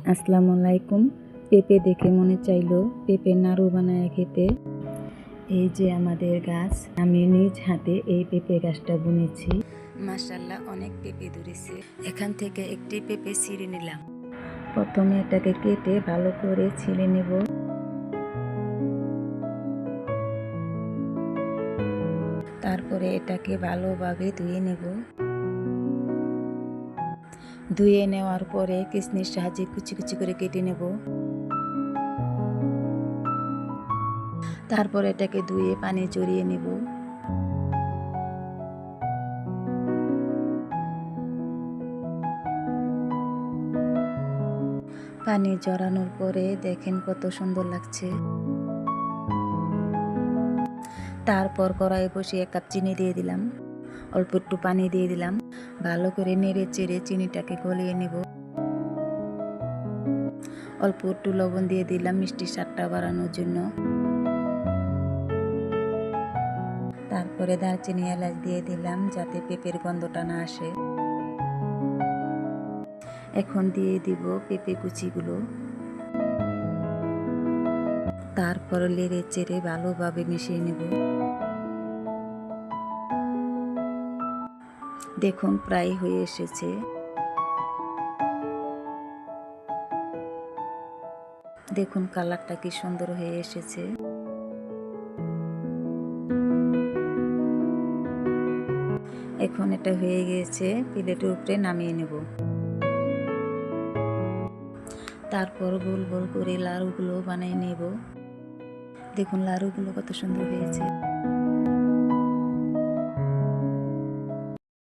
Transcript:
আসসালামু আলাইকুম। পেঁপে দেখে মনে চাইলো পেঁপে নাড়ু বানায় খেতে। এই যে আমাদের গাছ, আমি নিজ হাতে এই পেঁপে গাছটা বুনেছি। মাশাআল্লাহ, অনেক পেঁপে ধরেছে। এখান থেকে একটি পেঁপে ছিঁড়ে নিলাম। প্রথমে এটাকে কেটে ভালো করে ছিলে নেব। তারপরে এটাকে ভালোভাবে ধুয়ে নেব। ধুয়ে নেওয়ার পরে কিসনির সাহায্যে কুচি কুচি করে কেটে নেব। তারপর এটাকে ধুয়ে পানি ঝরিয়ে নেব। পানি ঝরানোর পরে দেখেন কত সুন্দর লাগছে। তারপর কড়াইয়ে বসিয়ে 1 কাপ চিনি দিয়ে দিলাম, অল্প একটু পানি দিয়ে দিলাম। ভালো করে নেড়ে চেড়ে চিনিটাকে গলিয়ে নেব। অল্প একটু লবণ দিয়ে দিলাম মিষ্টির স্বাদটা বাড়ানোর জন্য। তারপরে দারচিনি এলাচ দিয়ে দিলাম যাতে পেঁপের গন্ধটা না আসে। এখন দিয়ে দিব পেঁপে কুচিগুলো। তারপর নেড়ে চেড়ে ভালোভাবে মিশিয়ে নেব। দেখুন প্রায় হয়ে এসেছে। দেখুন কালারটা কি সুন্দর হয়ে এসেছে। এখন এটা হয়ে গিয়েছে, প্লেটের উপরে নামিয়ে নেব। তারপর গোল গোল করে লাড়ুগুলো বানিয়ে নেব। দেখুন লাড়ুগুলো কত সুন্দর হয়েছে।